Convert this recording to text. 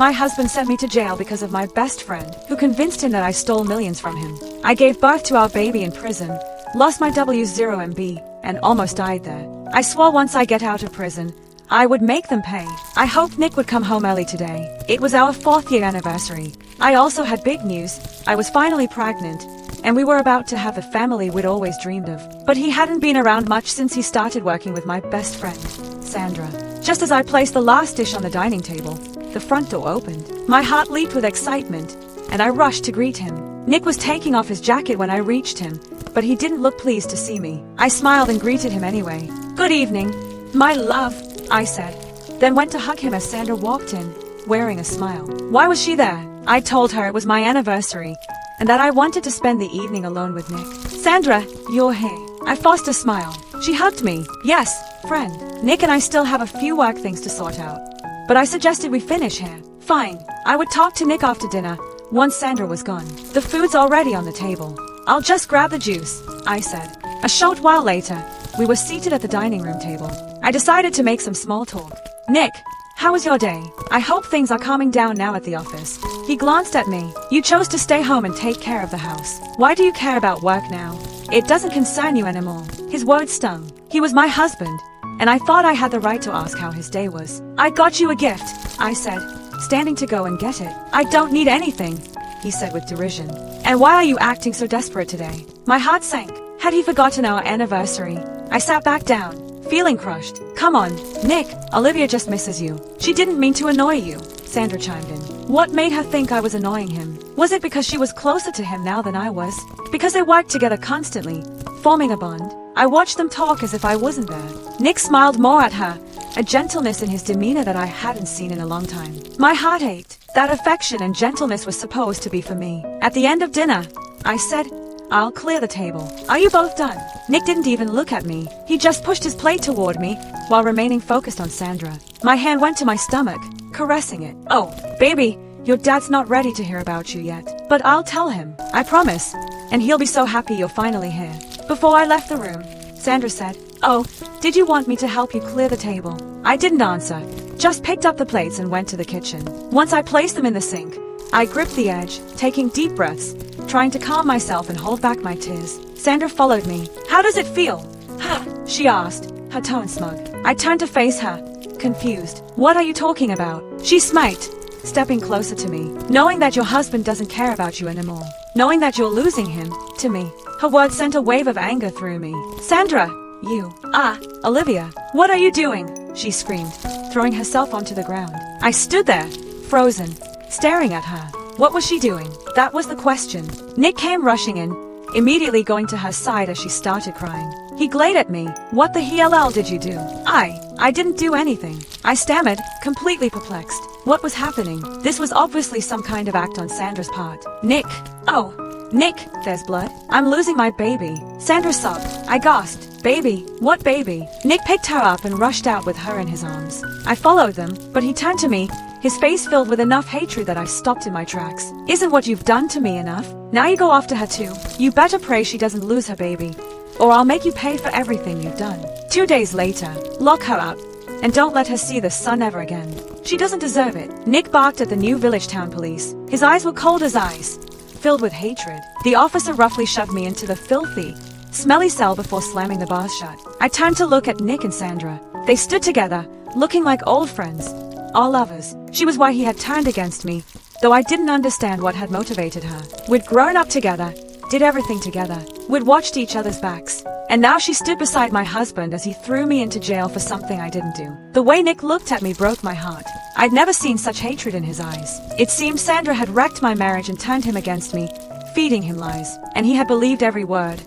My husband sent me to jail because of my best friend, who convinced him that I stole millions from him. I gave birth to our baby in prison, lost my W0MB, and almost died there. I swore once I get out of prison, I would make them pay. I hoped Nick would come home early today. It was our 4th-year anniversary. I also had big news. I was finally pregnant, and we were about to have the family we'd always dreamed of. But he hadn't been around much since he started working with my best friend, Sandra. Just as I placed the last dish on the dining table, the front door opened. My heart leaped with excitement, and I rushed to greet him. Nick was taking off his jacket when I reached him, but he didn't look pleased to see me. I smiled and greeted him anyway. "Good evening, my love," I said, then went to hug him as Sandra walked in, wearing a smile. Why was she there? I told her it was my anniversary, and that I wanted to spend the evening alone with Nick. "Sandra, you're here." I forced a smile. She hugged me. "Yes, friend. Nick and I still have a few work things to sort out, but I suggested we finish here." "Fine. I would talk to Nick after dinner, once Sandra was gone. The food's already on the table. I'll just grab the juice," I said. A short while later, we were seated at the dining room table. I decided to make some small talk. "Nick, how was your day? I hope things are calming down now at the office." He glanced at me. "You chose to stay home and take care of the house. Why do you care about work now? It doesn't concern you anymore." His words stung. He was my husband, and I thought I had the right to ask how his day was. "I got you a gift," I said, standing to go and get it. "I don't need anything," he said with derision. "And why are you acting so desperate today?" My heart sank. Had he forgotten our anniversary? I sat back down, feeling crushed. "Come on, Nick, Olivia just misses you. She didn't mean to annoy you," Sandra chimed in. What made her think I was annoying him? Was it because she was closer to him now than I was? Because they worked together constantly, forming a bond? I watched them talk as if I wasn't there. Nick smiled more at her, a gentleness in his demeanor that I hadn't seen in a long time. My heart ached. That affection and gentleness was supposed to be for me. At the end of dinner, I said, "I'll clear the table. Are you both done?" Nick didn't even look at me. He just pushed his plate toward me, while remaining focused on Sandra. My hand went to my stomach, caressing it. "Oh, baby, your dad's not ready to hear about you yet. But I'll tell him, I promise. And he'll be so happy you're finally here." Before I left the room, Sandra said, "Oh, did you want me to help you clear the table?" I didn't answer, just picked up the plates and went to the kitchen. Once I placed them in the sink, I gripped the edge, taking deep breaths, trying to calm myself and hold back my tears. Sandra followed me. "How does it feel?" she asked, her tone smug. I turned to face her, confused. "What are you talking about?" She smirked, stepping closer to me. "Knowing that your husband doesn't care about you anymore. Knowing that you're losing him, to me." Her words sent a wave of anger through me. "Sandra, you. Olivia, what are you doing?" she screamed, throwing herself onto the ground. I stood there, frozen, staring at her. What was she doing? That was the question. Nick came rushing in, immediately going to her side as she started crying. He glared at me. "What the hell did you do?" I didn't do anything," I stammered, completely perplexed. What was happening? This was obviously some kind of act on Sandra's part. "Nick. Oh, Nick, there's blood. I'm losing my baby." Sandra sobbed. I gasped. "Baby? What baby?" Nick picked her up and rushed out with her in his arms. I followed them, but he turned to me, his face filled with enough hatred that I stopped in my tracks. "Isn't what you've done to me enough? Now you go after her too? You better pray she doesn't lose her baby, or I'll make you pay for everything you've done." 2 days later, lock her up, and don't let her see the sun ever again. She doesn't deserve it. Nick barked at the new village town police. His eyes were cold as ice, filled with hatred. The officer roughly shoved me into the filthy, smelly cell before slamming the bars shut. I turned to look at Nick and Sandra. They stood together, looking like old friends, all lovers. She was why he had turned against me, though I didn't understand what had motivated her. We'd grown up together, did everything together. We'd watched each other's backs. And now she stood beside my husband as he threw me into jail for something I didn't do. The way Nick looked at me broke my heart. I'd never seen such hatred in his eyes. It seemed Sandra had wrecked my marriage and turned him against me, feeding him lies. And he had believed every word.